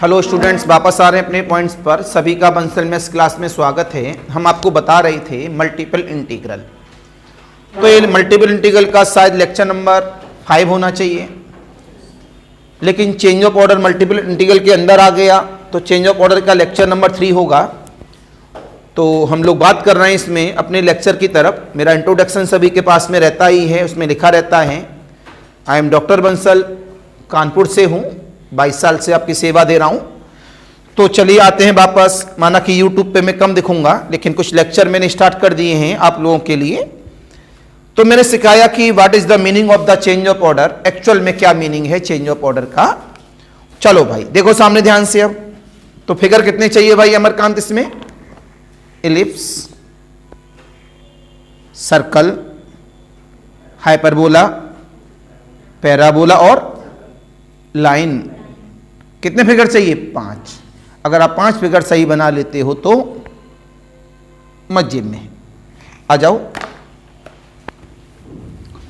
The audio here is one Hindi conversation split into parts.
हेलो स्टूडेंट्स, वापस आ रहे हैं अपने पॉइंट्स पर। सभी का बंसल मैथ्स क्लास में स्वागत है। हम आपको बता रहे थे मल्टीपल इंटीग्रल। तो ये मल्टीपल इंटीग्रल का शायद लेक्चर नंबर 5 होना चाहिए, लेकिन change of order multiple integral के अंदर आ गया, तो चेंज ऑफ ऑर्डर का लेक्चर नंबर 3 होगा। तो हम लोग बात कर रहे हैं इसमें अपने लेक्चर की तरफ। मेरा इंट्रोडक्शन सभी के पास में रहता ही है, उसमें लिखा रहता है I am doctor Bansal, Kanpur से हूँ, 22 साल से आपकी सेवा दे रहा हूं। तो चलिए आते हैं वापस। माना कि YouTube पे मैं कम दिखूंगा, लेकिन कुछ लेक्चर मैंने स्टार्ट कर दिए हैं आप लोगों के लिए। तो मैंने सिखाया कि what is the meaning of the change of order, actual में क्या मीनिंग है चेंज ऑफ ऑर्डर का। चलो भाई देखो सामने ध्यान से। अब तो फिगर कितने चाहिए भाई अमरकांत इसमें? इलिप्स, सर्कल, हाइपरबोला, पैराबोला और लाइन। कितने फिगर चाहिए? 5। अगर आप 5 फिगर सही बना लेते हो तो मजे में। आ जाओ,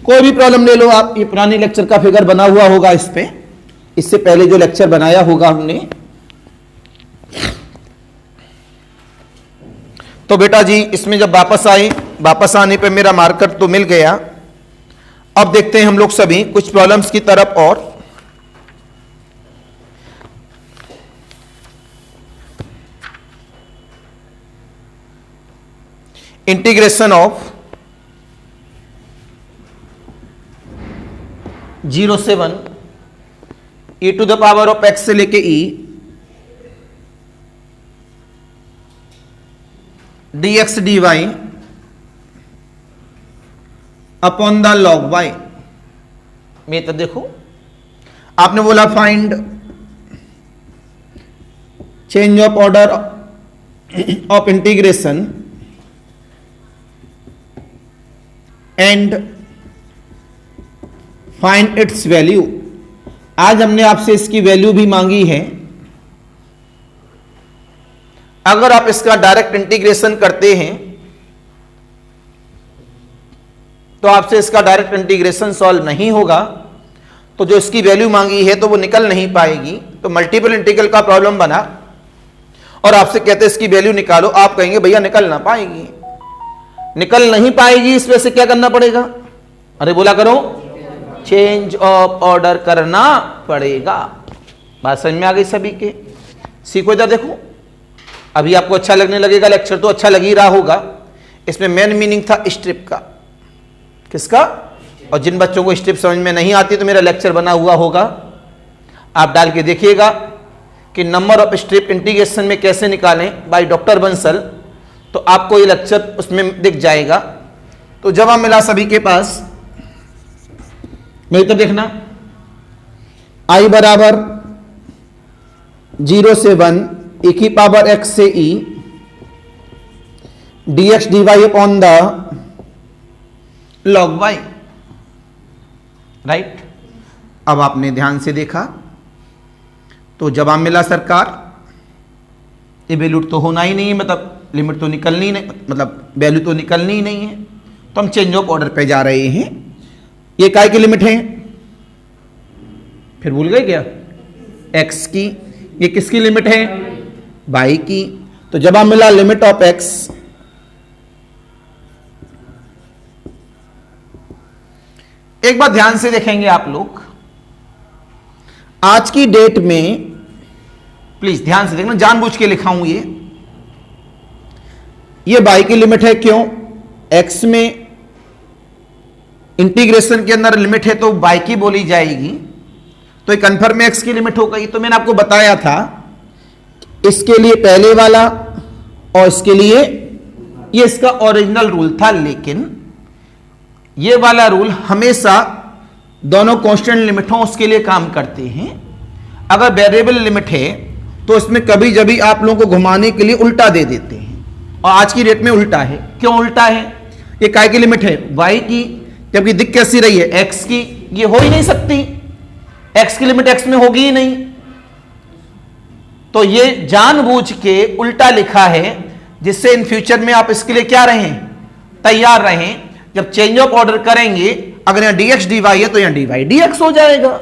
कोई भी प्रॉब्लम ले लो आप। ये पुराने लेक्चर का फिगर बना हुआ होगा इस पे, इससे पहले जो लेक्चर बनाया होगा हमने। तो बेटा जी इसमें जब वापस आए, वापस आने पे मेरा मार्कर तो मिल गया। अब देखते हैं हम लोग सभी कुछ प्रॉब्लम्स की तरफ। और इंटीग्रेशन ऑफ 0 से 1 e to the power of x से लेके e dx dy upon the log y में। तो देखो आपने बोला find change of order of integration and find its value. आज हमने आपसे इसकी वैल्यू भी मांगी है। अगर आप इसका डायरेक्ट इंटीग्रेशन करते हैं तो आपसे इसका डायरेक्ट इंटीग्रेशन सॉल्व नहीं होगा, तो जो इसकी वैल्यू मांगी है तो वो निकल नहीं पाएगी। तो मल्टीपल इंटीग्रल का प्रॉब्लम बना और आपसे कहते हैं इसकी वैल्यू निकालो। आप कहेंगे भैया निकल ना पाएगी, निकल नहीं पाएगी। इस वजह से क्या करना पड़ेगा? अरे बोला करो, चेंज ऑफ ऑर्डर करना पड़ेगा। बात समझ में आ गई सभी के? सीखो इधर देखो। अभी आपको अच्छा लगने लगेगा लेक्चर, तो अच्छा लग ही रहा होगा। इसमें मेन मीनिंग था स्ट्रिप का। किसका? और जिन बच्चों को स्ट्रिप समझ में नहीं आती तो मेरा लेक्चर बना हुआ होगा, आप डाल के देखिएगा कि नंबर ऑफ स्ट्रिप इंटीग्रेशन में कैसे निकालें बाय डॉक्टर बंसल। तो आपको ये लेक्चर उसमें दिख जाएगा। तो जवाब मिला सभी के पास। नहीं तो देखना, i बराबर 0 से 1 e की पावर x से e dx dy upon the log y। Right. अब आपने ध्यान से देखा तो जवाब मिला सरकार। इवेल्यूट तो होना ही नहीं है, मतलब लिमिट तो निकलनी ही नहीं, मतलब वैल्यू तो निकलनी ही नहीं है। तो हम चेंज ऑफ ऑर्डर पे जा रहे हैं। ये काय की लिमिट है? फिर भूल गए क्या? x की। ये किसकी लिमिट है? y की। तो जवाब मिला लिमिट ऑफ x एक बार ध्यान से देखेंगे आप लोग। आज की डेट में प्लीज ध्यान से देखना, जानबूझ के लिखा हूं ये y की लिमिट है। क्यों? x में इंटीग्रेशन के अंदर लिमिट है तो y की बोली जाएगी, तो ये कन्फर्म में x की लिमिट हो गई। तो मैंने आपको बताया था इसके लिए पहले वाला और इसके लिए ये इसका ओरिजिनल रूल था, लेकिन ये वाला रूल हमेशा दोनों कांस्टेंट लिमिट हो उसके लिए काम करते हैं। अगर वेरिएबल लिमिट है तो इसमें कभी जभी आप लोगों को घुमाने के लिए उल्टा दे देते हैं, और आज की डेट में उल्टा है। क्यों उल्टा है? ये काय की लिमिट है? y की, जबकि दिख कैसी रही है? x की। ये हो ही नहीं सकती, x की लिमिट x में होगी ही नहीं। तो ये जानबूझ के उल्टा लिखा है, जिससे इन फ्यूचर में आप इसके लिए क्या रहें? तैयार रहें। जब चेंज ऑफ ऑर्डर करेंगे, अगर यहां dx dy है तो यहां dy dx हो जाएगा।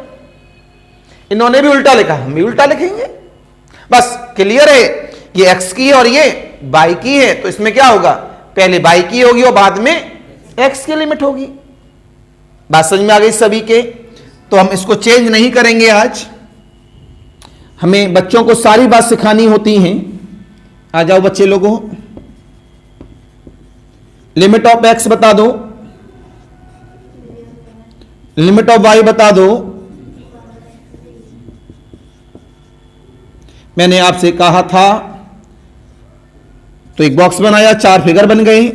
इन्होंने भी उल्टा लिखा, हम भी उल्टा लिखेंगे। बस क्लियर है, ये x की है और ये y की है, तो इसमें क्या होगा, पहले y की होगी और बाद में x की लिमिट होगी। बात समझ में आ गई सभी के? तो हम इसको चेंज नहीं करेंगे आज, हमें बच्चों को सारी बात सिखानी होती है। आ जाओ बच्चे लोगों, लिमिट ऑफ x बता दो, लिमिट ऑफ y बता दो। मैंने आपसे कहा था, तो एक बॉक्स बनाया, 4 फिगर बन गए।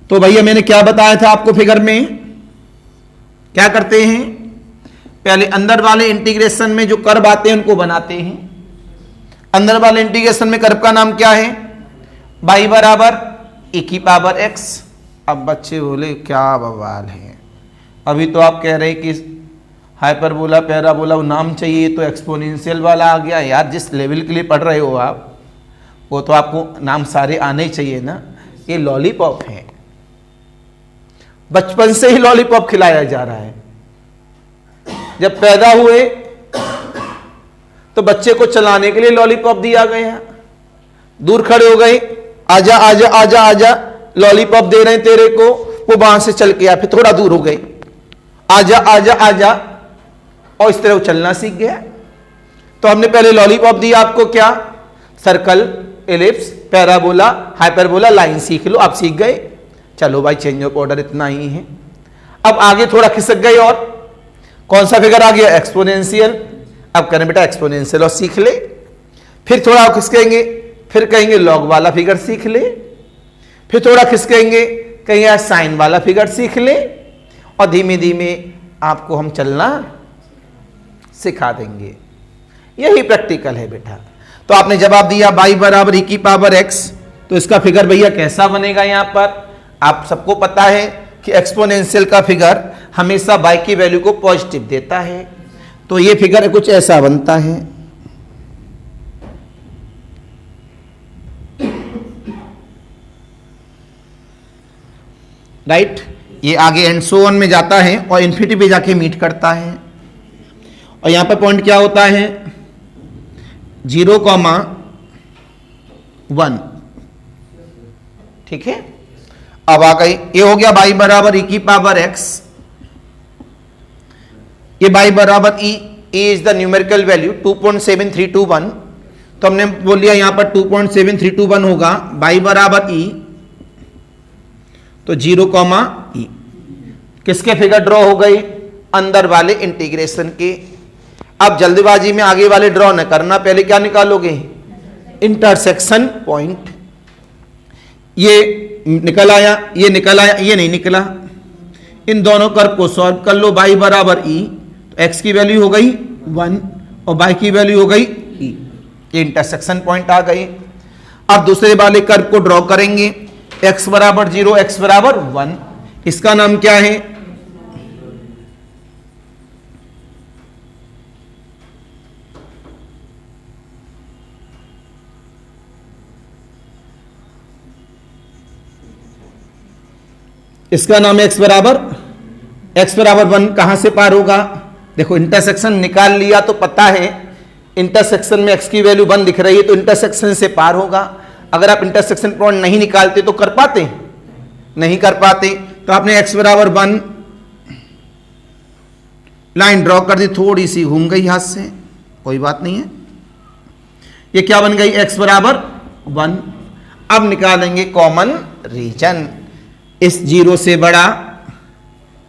तो भैया मैंने क्या बताया था आपको फिगर में, क्या करते हैं, पहले अंदर वाले इंटीग्रेशन में जो कर्व आते हैं उनको बनाते हैं। अंदर वाले इंटीग्रेशन में कर्व का नाम क्या है, y बराबर e की पावर x। अब बच्चे बोले क्या बवाल है, अभी तो आप कह रहे कि हाइपरबोला पैराबोला वो नाम चाहिए, तो एक्सपोनेंशियल वाला आ गया। यार जिस लेवल के लिए पढ़ रहे हो आप, वो तो आपको नाम सारे आने ही चाहिए ना। ये लॉलीपॉप है, बचपन से ही लॉलीपॉप खिलाया जा रहा है। जब पैदा हुए तो बच्चे को चलाने के लिए लॉलीपॉप दिया गया, दूर खड़े हो गए, आजा आजा आजा आजा, लॉलीपॉप दे रहे हैं तेरे को, वो वहां से चल के आया, फिर थोड़ा दूर हो गए, आजा आजा आजा, और इस तरह वो चलना सीख गया। तो हमने पहले लॉलीपॉप दिया आपको, क्या, circle, ellipse, parabola, hyperbola, line सीख लो, आप सीख गए। चलो भाई चेंज ऑफ ऑर्डर इतना ही है। अब आगे थोड़ा खिसक गए, और कौन सा फिगर आ गया, एक्सपोनेंशियल। अब करें बेटा एक्सपोनेंशियल और सीख ले, फिर थोड़ा खिसकेंगे, फिर कहेंगे लॉग वाला फिगर सीख ले, फिर थोड़ा खिसकेंगे, कहेंगे साइन वाला फिगर सीख ले, और धीमे धीमे आपको हम चलना सिखा देंगे। यही प्रैक्टिकल है बेटा। तो आपने जवाब दिया y बराबर e की पावर x, तो इसका फिगर भैया कैसा बनेगा, यहां पर आप सबको पता है कि एक्सपोनेंशियल का फिगर हमेशा y की वैल्यू को पॉजिटिव देता है, तो ये फिगर कुछ ऐसा बनता है। राइट, ये आगे एंड सो ऑन में जाता है और इन्फिनिटी पे जाके मीट करता है। और यहां पर पॉइंट क्या होता है, 0,1। ठीक है, अब आ गई, ये हो गया y बराबर e की पावर x। ये y बराबर e is the numerical value 2.7321, तो हमने बोल लिया यहां पर 2.7321 होगा, y बराबर e, तो 0,e। किसके फिगर ड्रॉ हो गई, अंदर वाले इंटीग्रेशन के। अब जल्दबाजी में आगे वाले ड्रॉ न करना, पहले क्या निकालोगे, इंटरसेक्शन पॉइंट। ये निकल आया, ये निकल आया, ये नहीं निकला, इन दोनों कर्व को सॉल्व कर लो। y बराबर e, तो x की वैल्यू हो गई 1 और y की वैल्यू हो गई e, ये इंटरसेक्शन पॉइंट आ गए। अब दूसरे वाले कर्व को ड्रॉ करेंगे, x बराबर 0, x बराबर 1, इसका नाम क्या है, इसका नाम है x बराबर 1 कहां से पार होगा, देखो इंटरसेक्शन निकाल लिया तो पता है इंटरसेक्शन में x की वैल्यू 1 दिख रही है, तो इंटरसेक्शन से पार होगा। अगर आप इंटरसेक्शन पॉइंट नहीं निकालते तो कर पाते, नहीं कर पाते। तो आपने x बराबर 1 लाइन ड्रॉ कर दी, थोड़ी सी घूम गई हाथ से, कोई बात नहीं है, ये क्या बन गई, x बराबर 1। अब निकालेंगे कॉमन रीजन, इस 0 से बड़ा,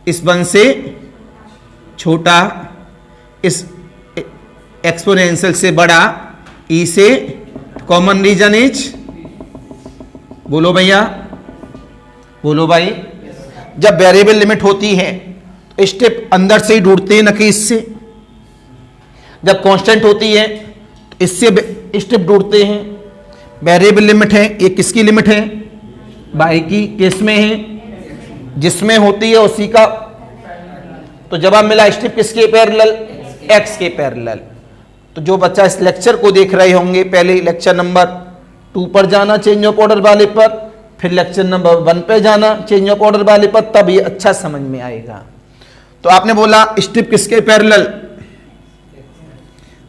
इस 1 से छोटा, इस एक्सपोनेंशियल से बड़ा, e से, कॉमन रीजन इज, बोलो भैया, बोलो भाई। जब वेरिएबल लिमिट होती है तो स्टेप अंदर से ही ढूंढते हैं, न कि इससे। जब कांस्टेंट होती है तो इससे स्टेप ढूंढते हैं। वेरिएबल लिमिट है, ये किसकी लिमिट है, y की, किस में है, जिसमें होती है उसी का। तो जवाब मिला स्टेप किसके पैरेलल, x के पैरेलल। तो जो बच्चा इस लेक्चर को देख रहे होंगे, पहले लेक्चर नंबर 2 पर जाना चेंज ऑफ ऑर्डर वाले पर, फिर लेक्चर नंबर 1 पे जाना चेंज ऑफ ऑर्डर वाले पर, तब ये अच्छा समझ में आएगा। तो आपने बोला स्ट्रिप किसके पैरेलल।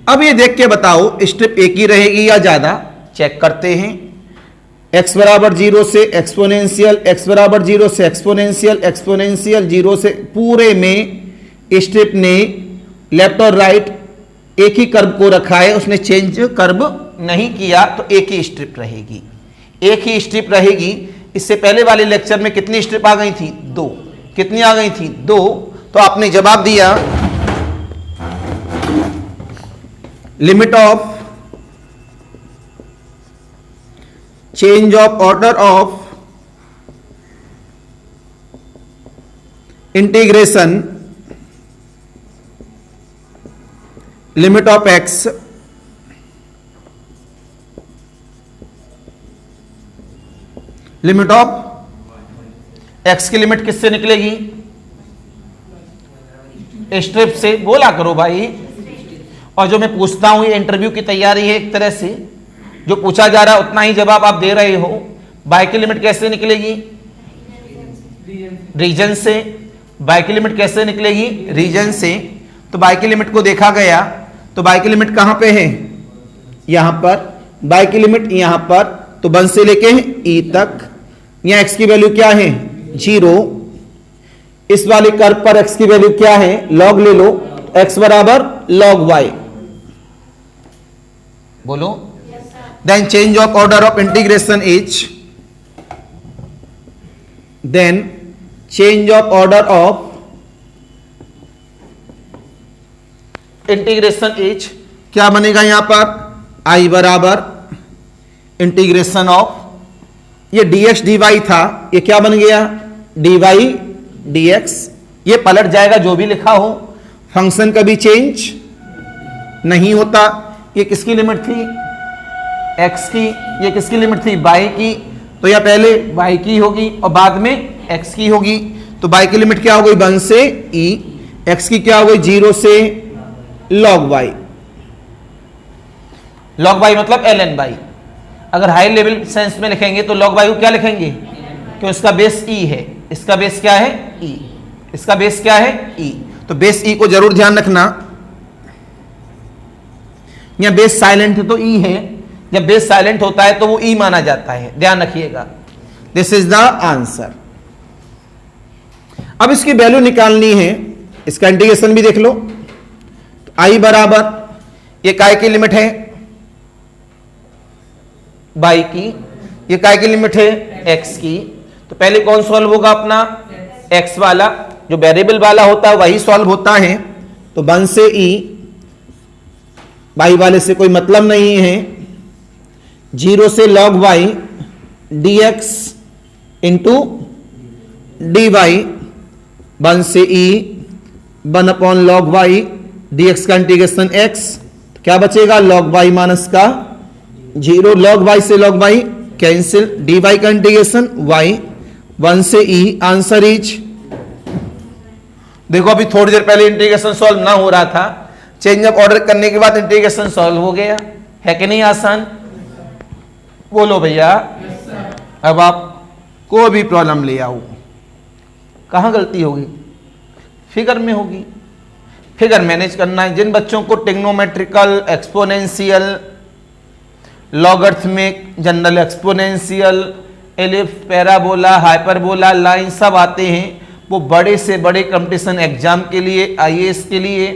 अब ये देख के बताओ स्ट्रिप एक ही रहेगी या ज्यादा, चेक करते हैं। x बराबर 0 से एक्सपोनेंशियल, x बराबर 0 से एक्सपोनेंशियल, एक्सपोनेंशियल 0 से, पूरे में स्ट्रिप ने लेफ्ट और राइट एक ही कर्व को रखा है, उसने चेंज कर्व नहीं किया, तो एक ही स्ट्रिप रहेगी, एक ही स्ट्रिप रहेगी। इससे पहले वाले लेक्चर में कितनी स्ट्रिप आ गई थी? 2। कितनी आ गई थी? 2। तो आपने जवाब दिया limit of change of order of integration limit of x limit of x की लिमिट किससे निकलेगी? स्ट्रिप से। बोला करो भाई। और जो मैं पूछता हूं ये इंटरव्यू की तैयारी है, एक तरह से जो पूछा जा रहा है उतना ही जवाब आप दे रहे हो। y की लिमिट कैसे निकलेगी? रीजन से। y की लिमिट कैसे निकलेगी? रीजन से। तो y की लिमिट को देखा गया, तो y की लिमिट कहां पे है? यहां पर। y की लिमिट यहां पर, तो 1 से लेके e तक। यहां x की वैल्यू क्या है? 0। इस वाले कर्व पर x की वैल्यू क्या है? log ले लो, x बराबर log y। बोलो। Then change of order of integration is, then change of order of integration is क्या बनेगा यहां पर? i बराबर इंटीग्रेशन ऑफ, ये dx dy था, ये क्या बन गया? dy dx। ये पलट जाएगा जो भी लिखा हो, फंक्शन कभी चेंज नहीं होता। ये किसकी लिमिट थी? x की। ये किसकी लिमिट थी? y की। तो यह पहले y की होगी और बाद में x की होगी। तो y की लिमिट क्या हो गई? 1 से e। x की क्या हो गई? 0 से log y। log y मतलब ln y। अगर हाई लेवल सेंस में लिखेंगे तो log y को क्या लिखेंगे? क्यों? इसका बेस e है। इसका बेस क्या है? e। इसका बेस क्या है? e। तो बेस e को जरूर ध्यान रखना। यहां बेस साइलेंट है तो e है, जब बेस साइलेंट होता है तो वो e माना जाता है, ध्यान रखिएगा। This is the answer. अब इसकी वैल्यू निकालनी है, इसका इंटीग्रेशन भी देख लो। तो i बराबर, ये काय की लिमिट है? y की। ये काय की लिमिट है? x की। तो पहले कौन सॉल्व होगा अपना? x वाला। जो वेरिएबल वाला होता है वही सॉल्व होता है। तो 1 से e, y वाले से कोई मतलब नहीं है। 0 से log y dx into dy, 1 से e 1 upon log y dx का इंटीग्रेशन x, क्या बचेगा? log y माइनस का 0, log y से log y कैंसिल, dy का इंटीग्रेशन y, 1 से e। आंसर इज, देखो अभी थोड़ी देर पहले इंटीग्रेशन सॉल्व ना हो रहा था, चेंज ऑफ ऑर्डर करने के बाद इंटीग्रेशन सॉल्व हो गया है कि नहीं? आसान। बोलो भैया। अब आप कोई भी प्रॉब्लम ले आओ, कहां गलती होगी? फिगर में होगी। फिगर मैनेज करना है। जिन बच्चों को trigonometrical, exponential, logarithmic, general exponential, ellipse, parabola, hyperbola, line सब आते हैं, वो बड़े से बड़े कंपटीशन एग्जाम के लिए, आईएएस के लिए,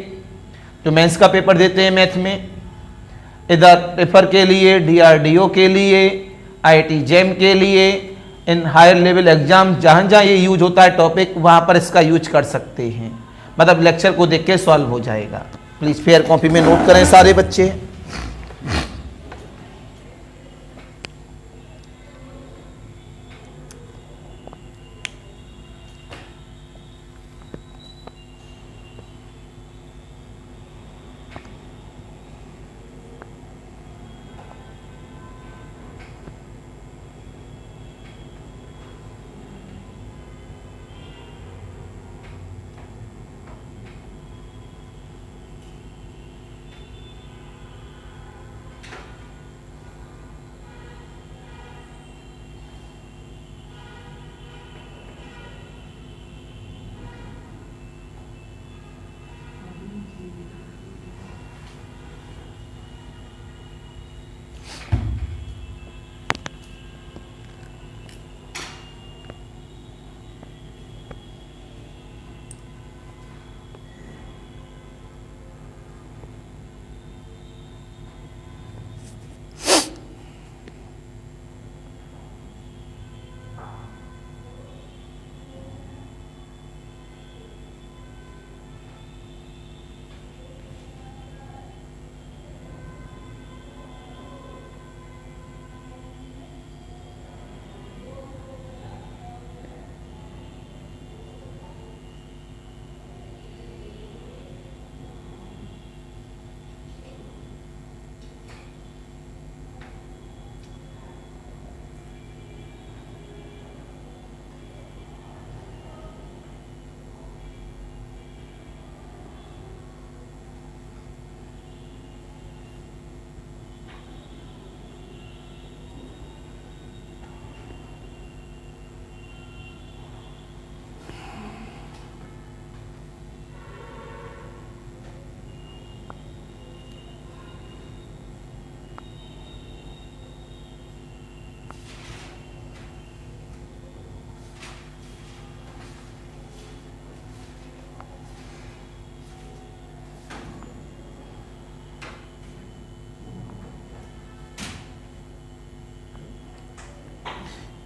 जो मेंस का पेपर देते हैं मैथ में, इधर पेपर के लिए, डीआरडीओ के लिए, आईआईटी जेम के लिए, इन हायर लेवल एग्जाम जहाँ जहाँ ये यूज होता है टॉपिक, वहाँ पर इसका यूज कर सकते हैं। मतलब लेक्चर को देख के सॉल्व हो जाएगा। प्लीज़ फेयर कॉपी में नोट करें सारे बच्चे।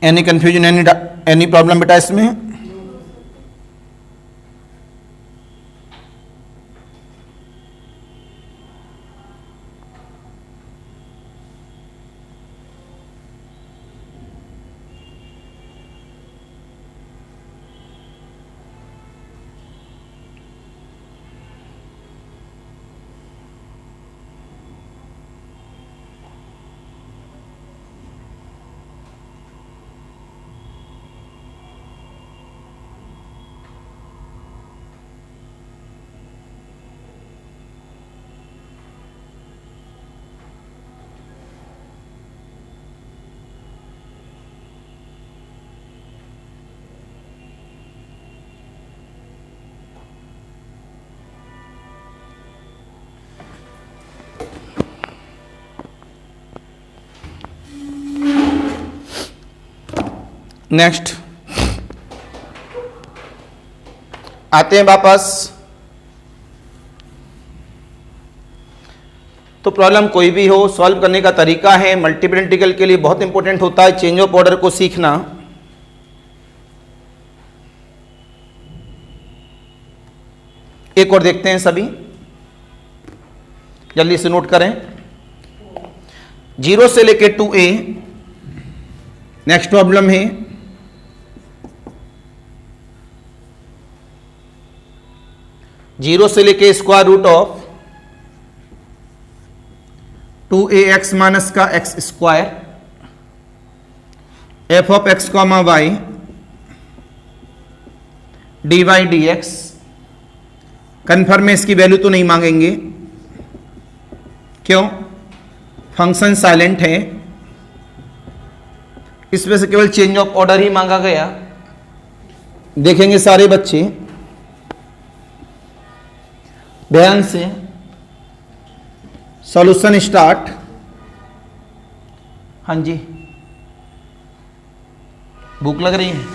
एनी कंफ्यूजन, एनी प्रॉब्लम बेटा इसमें? नेक्स्ट आते हैं वापस। तो प्रॉब्लम कोई भी हो, सॉल्व करने का तरीका है मल्टीपल इंटीग्रल के लिए बहुत इंपॉर्टेंट होता है चेंज ऑफ ऑर्डर को सीखना। एक और देखते हैं सभी, जल्दी से नोट करें। 0 से लेके 2a। नेक्स्ट प्रॉब्लम है 0 से लेके square root of 2ax minus का x square f of x comma y d y d x. Confirm में इसकी वैल्यू तो नहीं मांगेंगे, क्यों? फंक्शन साइलेंट है, इसमें से केवल चेंज ऑफ ऑर्डर ही मांगा गया। देखेंगे सारे बच्चे ध्यान से। Solution start. हाँ जी, भूख लग रही है,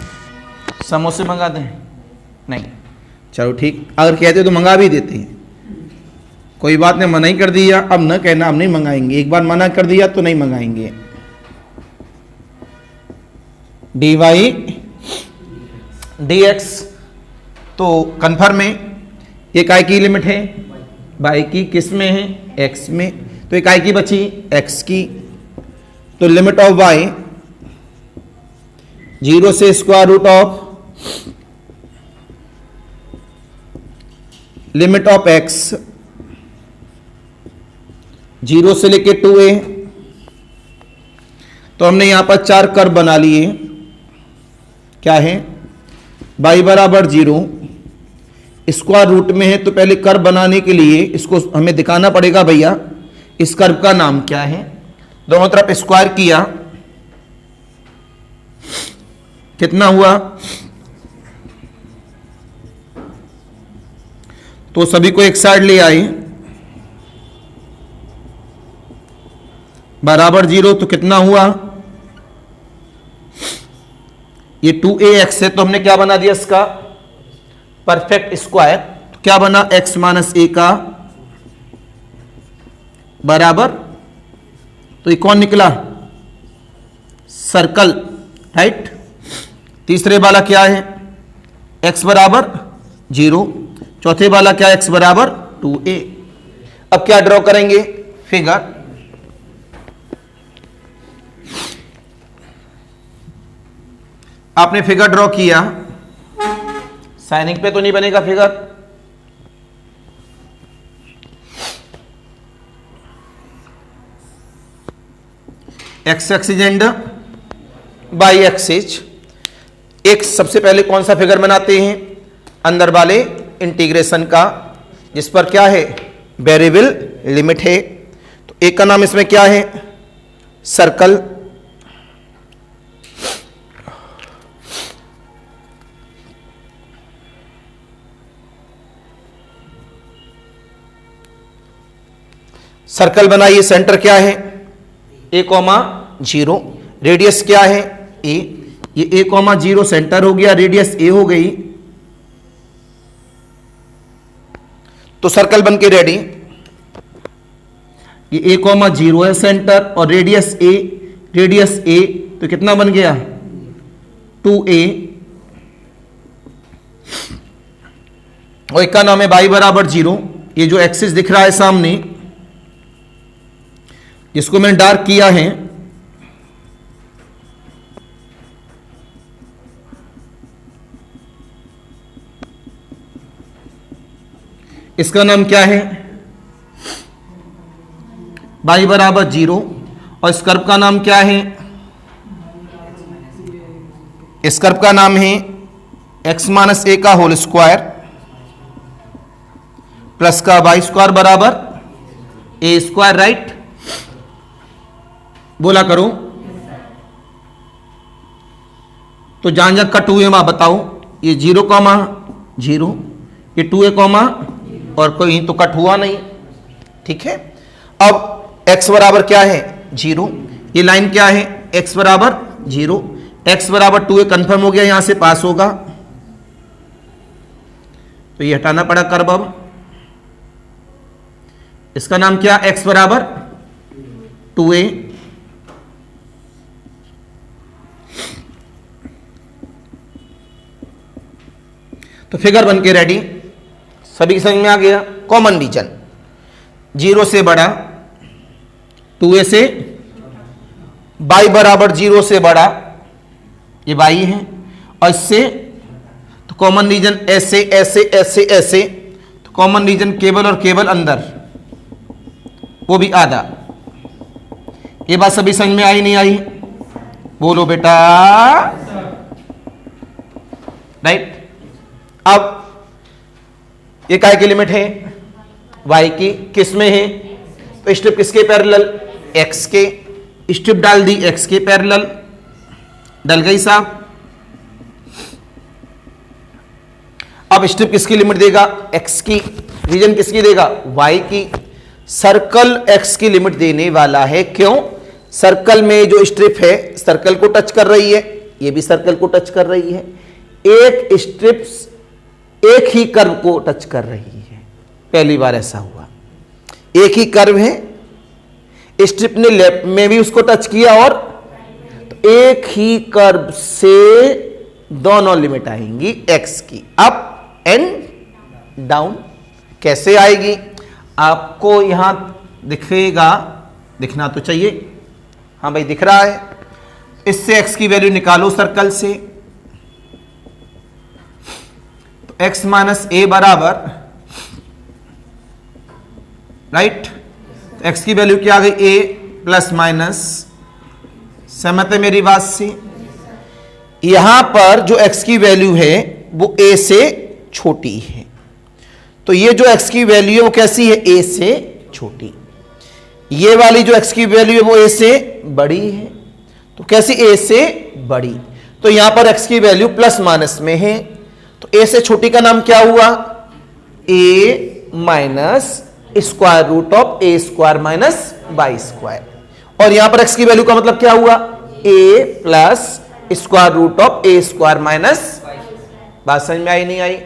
समोसे मंगा दें? नहीं, चलो ठीक, अगर कहते तो मंगा भी देते हैं, कोई बात नहीं। मना ही कर दिया, अब न कहना अब नहीं मंगाएंगे, एक बार मना कर दिया तो नहीं मंगाएंगे। डी वाई डी एक्स, तो कन्फर्म है ये काय की लिमिट है? बाई की। किस में है? एक्स में। तो ये काय की बची? एक्स की। तो लिमिट ऑफ वाई 0 से square root of limit of X 0 से लेके 2a। तो हमने यहां पर 4 कर्व बना लिए। क्या है? y बराबर 0, स्क्वायर रूट में है, तो पहले कर्व बनाने के लिए इसको हमें दिखाना पड़ेगा भैया इस कर्व का नाम क्या है। दोनों तरफ स्क्वायर किया, कितना हुआ? तो सभी को एक साइड ले आए, बराबर 0, तो कितना हुआ? ये 2ax है, तो हमने क्या बना दिया इसका? Perfect square. तो क्या बना? x माइनस a का बराबर, तो ये कौन निकला? Circle, right. तीसरे वाला क्या है? x बराबर 0। चौथे वाला क्या? x बराबर 2a। अब क्या ड्रॉ करेंगे? फिगर। आपने फिगर ड्रॉ किया, साइनिंग पे तो नहीं बनेगा figure. X axis and Y axis. एक सबसे पहले कौन सा फिगर बनाते हैं? अंदर वाले इंटीग्रेशन का, जिस पर क्या है? वेरिएबल लिमिट है। तो एक का नाम इसमें क्या है? सर्कल। सर्कल बनाइए। सेंटर क्या है? a,0। रेडियस क्या है? a। ये a,0 सेंटर हो गया, रेडियस a हो गई, तो सर्कल बन के रेडी। ये a,0 है सेंटर और रेडियस a, तो कितना बन गया? 2a और एक का नाम है y बराबर 0। ये जो एक्सिस दिख रहा है सामने, जिसको मैंने डार्क किया है, इसका नाम क्या है, y बराबर 0। और इस कर्व का नाम क्या है, इस कर्व का नाम है x माइनस ए का होल स्क्वायर प्लस का वाई स्क्वायर बराबर ए स्क्वायर, राइट? बोला करो। तो जहां जहां कट हुए वहां बताओ। ये 0,0, ये 2a कॉमा और कोई तो कट हुआ नहीं, ठीक है। अब x बराबर क्या है, 0। ये लाइन क्या है, x बराबर 0, x बराबर 2a कंफर्म हो गया, यहां से पास होगा, तो ये हटाना पड़ा कर्व। अब इसका नाम क्या, x बराबर 2a। तो फिगर बन के रेडी, सभी की समझ में आ गया। कॉमन रीजन 0 से बड़ा, 2a से, y बराबर 0 से बड़ा, ये y है, और इससे तो कॉमन रीजन ऐसे ऐसे ऐसे ऐसे, तो कॉमन रीजन केवल और केवल अंदर, वो भी आधा। ये बात सभी समझ में आई नहीं आई, बोलो बेटा, राइट? अब ये काय की लिमिट है, y की, किस में है, तो स्ट्रिप किसके पैरेलल, x के, स्ट्रिप डाल दी x के पैरेलल, डल गई साहब। अब स्ट्रिप किसकी लिमिट देगा, x की, रीजन किसकी देगा, y की। सर्कल x की लिमिट देने वाला है, क्यों, सर्कल में जो स्ट्रिप है सर्कल को टच कर रही है, ये भी सर्कल को टच कर रही है, एक स्ट्रिप्स एक ही कर्व को टच कर रही है। पहली बार ऐसा हुआ, एक ही कर्व है, स्ट्रिप ने लेफ्ट में भी उसको टच किया, और तो एक ही कर्व से दोनों लिमिट आएंगी x की, अप एंड डाउन। कैसे आएगी, आपको यहां दिखेगा, दिखना तो चाहिए, हाँ भाई दिख रहा है। इससे x की वैल्यू निकालो सर्कल से, तो x माइनस ए बराबर, राइट, x की वैल्यू क्या आ गई, a प्लस माइनस, सहमत है मेरी बात से? यहां पर जो x की वैल्यू है वो a से छोटी है, तो ये जो x की वैल्यू है वो कैसी है, a से छोटी। ये वाली जो x की वैल्यू है वो a से बड़ी है, तो कैसी, a से बड़ी। तो यहां पर x की वैल्यू प्लस माइनस में है, तो a से छोटी का नाम क्या हुआ, a minus square root of a square minus Y square. और यहां पर x की वैल्यू का मतलब क्या हुआ, a plus square root of a square minus. बात समझ में आई नहीं आई?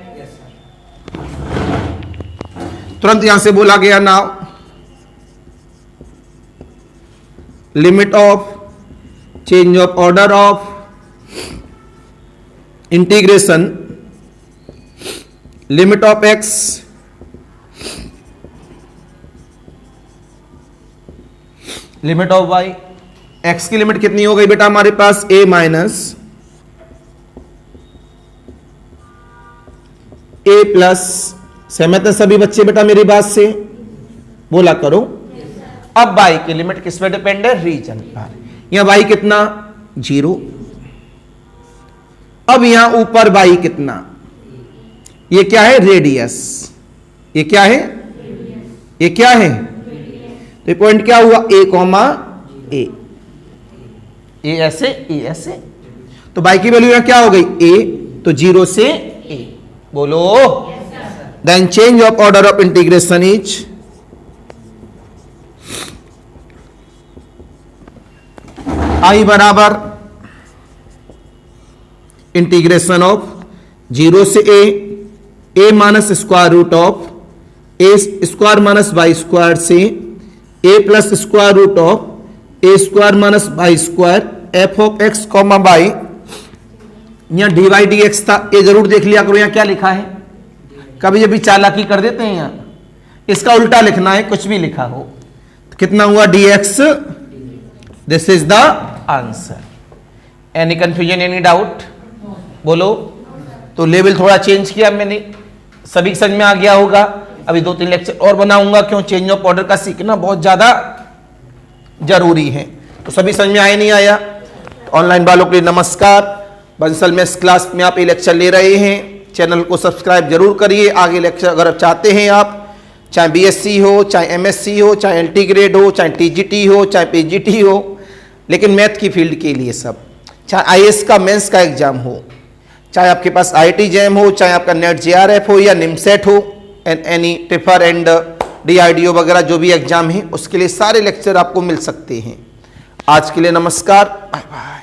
तुरंत यहां से बोला गया, now limit of change of order of integration, limit of x limit of y। x की लिमिट कितनी हो गई बेटा हमारे पास, a माइनस a प्लस, सहमत है सभी बच्चे बेटा मेरी बात से, बोला करो। अब y की लिमिट किस पे डिपेंड है, रीजन पर। यहां y कितना, 0। अब यहां ऊपर y कितना, ये क्या है, रेडियस, ये क्या है, ये क्या है, तो पॉइंट क्या हुआ, a कॉमा a, ए ऐसे, ए ऐसे, तो y की वैल्यू यहां क्या हो गई, a, तो 0 से a, बोलो। Then change of order of integration is, i बराबर इंटीग्रेशन ऑफ 0 से a minus square root of a square minus Y square से a plus square root of a square minus Y square f of x comma Y यहाँ dy dx था, ये जरूर देख लिया करो यहाँ क्या लिखा है। कभी कभी चालाकी कर देते हैं यहाँ, इसका उल्टा लिखना है, कुछ भी लिखा हो। तो कितना हुआ dx, this is the answer. Any confusion, any doubt, बोलो। तो लेवल थोड़ा चेंज किया मैंने, सभी समझ में आ गया होगा। अभी 2-3 लेक्चर और बनाऊंगा, क्यों, चेंज ऑफ ऑर्डर का सीखना बहुत ज्यादा जरूरी है। तो सभी समझ में आया नहीं आया? ऑनलाइन वालों के लिए नमस्कार। बंसल मैथ्स क्लास में आप ये लेक्चर ले रहे हैं, चैनल को सब्सक्राइब जरूर करिए। आगे लेक्चर अगर आप चाहते हैं, आप चाहे बीएससी हो, चाहे एमएससी हो, चाहे एलटी ग्रेड हो, चाहे टीजीटी हो, चाहे पीजीटी हो, लेकिन मैथ की फील्ड के लिए सब, चाहे आईएएस का मेंस का एग्जाम हो, चाहे आपके पास आईटी जैम हो, चाहे आपका नेट जेआरएफ हो या निमसेट हो, and any tipper and DRDO वगैरह जो भी एग्जाम है, उसके लिए सारे लेक्चर आपको मिल सकते हैं। आज के लिए नमस्कार, बाय बाय।